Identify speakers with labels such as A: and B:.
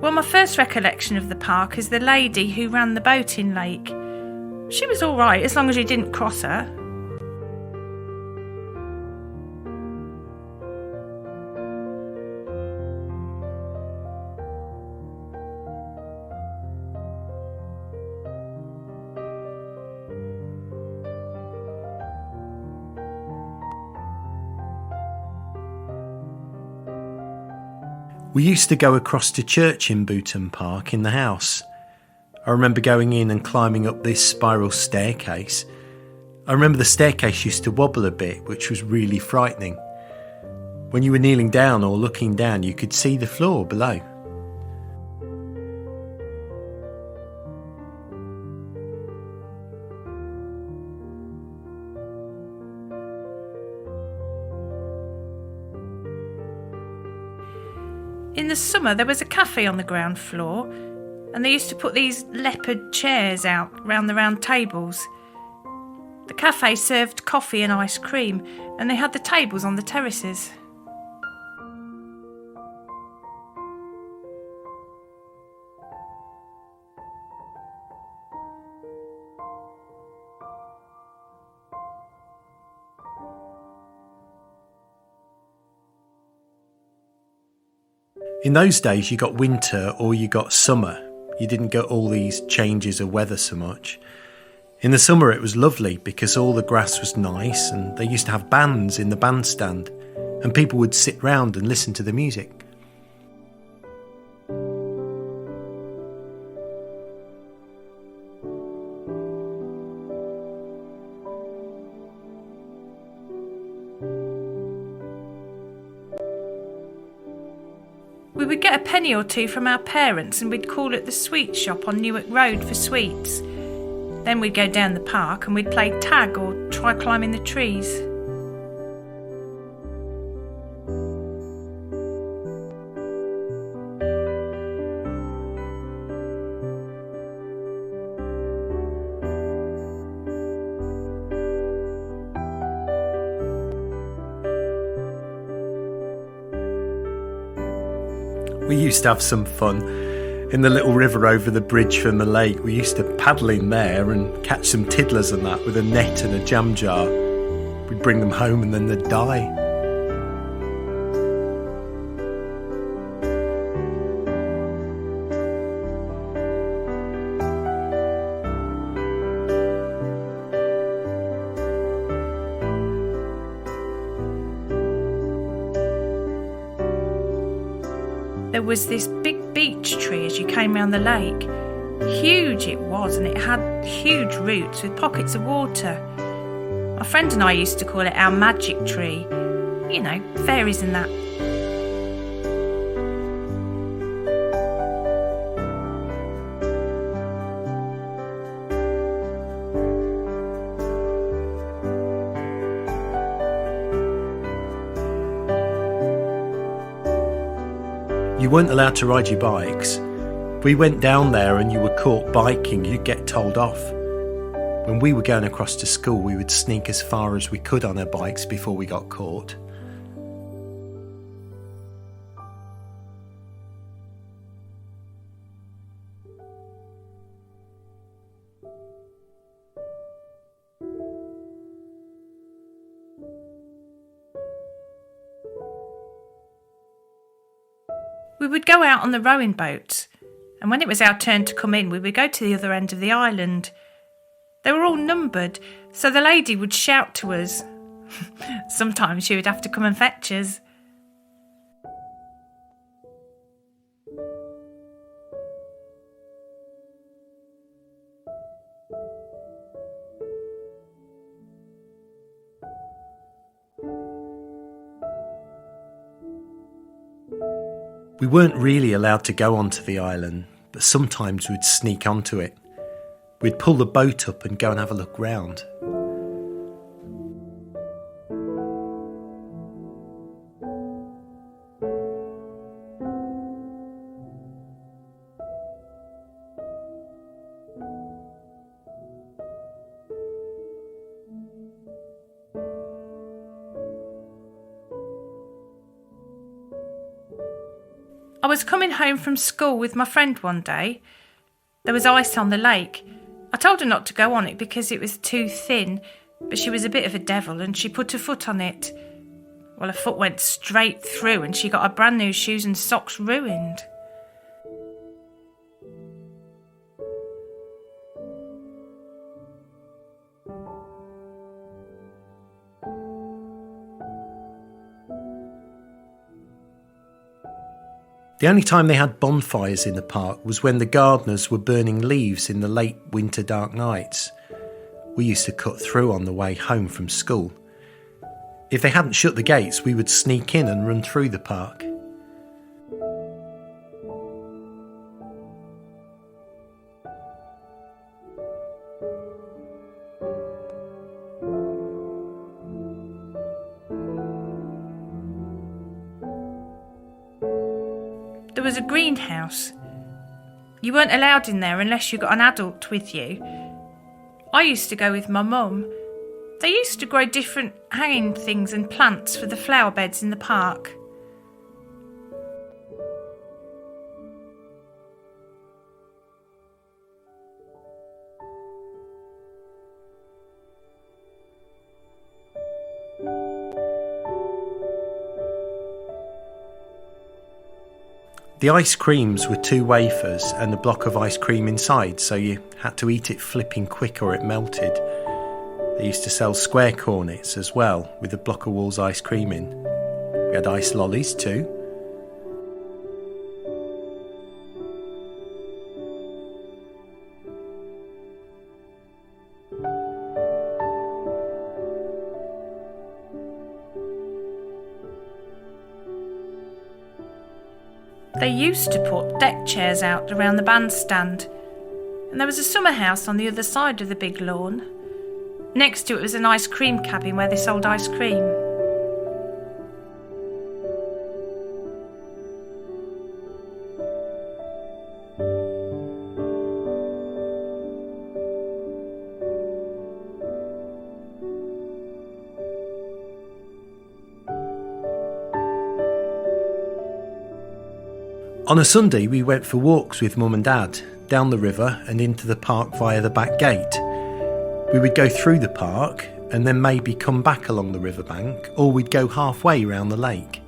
A: Well, my first recollection of the park is the lady who ran the boating lake. She was all right as long as you didn't cross her.
B: We used to go across to church in Boultham Park in the house. I remember going in and climbing up this spiral staircase. I remember the staircase used to wobble a bit, which was really frightening. When you were kneeling down or looking down, you could see the floor below.
A: In the summer, there was a cafe on the ground floor, and they used to put these leopard chairs out round the round tables. The cafe served coffee and ice cream, and they had the tables on the terraces.
B: In those days, you got winter or you got summer. You didn't get all these changes of weather so much. In the summer, it was lovely because all the grass was nice and they used to have bands in the bandstand and people would sit round and listen to the music.
A: We would get a penny or two from our parents and we'd call at the sweet shop on Newark Road for sweets. Then we'd go down the park and we'd play tag or try climbing the trees.
B: We used to have some fun. In the little river over the bridge from the lake, we used to paddle in there and catch some tiddlers and that with a net and a jam jar. We'd bring them home and then they'd die.
A: There was this big beech tree as you came round the lake. Huge it was, and it had huge roots with pockets of water. My friend and I used to call it our magic tree. You know, fairies and that.
B: You weren't allowed to ride your bikes. We went down there and you were caught biking, you'd get told off. When we were going across to school, we would sneak as far as we could on our bikes before we got caught.
A: We would go out on the rowing boats, and when it was our turn to come in, we would go to the other end of the island. They were all numbered, so the lady would shout to us. Sometimes she would have to come and fetch us.
B: We weren't really allowed to go onto the island, but sometimes we'd sneak onto it. We'd pull the boat up and go and have a look round.
A: I was coming home from school with my friend one day. There was ice on the lake. I told her not to go on it because it was too thin, but she was a bit of a devil and she put her foot on it. Well, her foot went straight through and she got her brand new shoes and socks ruined.
B: The only time they had bonfires in the park was when the gardeners were burning leaves in the late winter dark nights. We used to cut through on the way home from school. If they hadn't shut the gates, we would sneak in and run through the park.
A: There was a greenhouse. You weren't allowed in there unless you got an adult with you. I used to go with my mum. They used to grow different hanging things and plants for the flower beds in the park.
B: The ice creams were 2 wafers and a block of ice cream inside, so you had to eat it flipping quick or it melted. They used to sell square cornets as well, with a block of Wall's ice cream in. We had ice lollies too.
A: They used to put deck chairs out around the bandstand, and there was a summer house on the other side of the big lawn. Next to it was an ice cream cabin where they sold ice cream.
B: On a Sunday, we went for walks with Mum and Dad, down the river and into the park via the back gate. We would go through the park and then maybe come back along the riverbank, or we'd go halfway round the lake.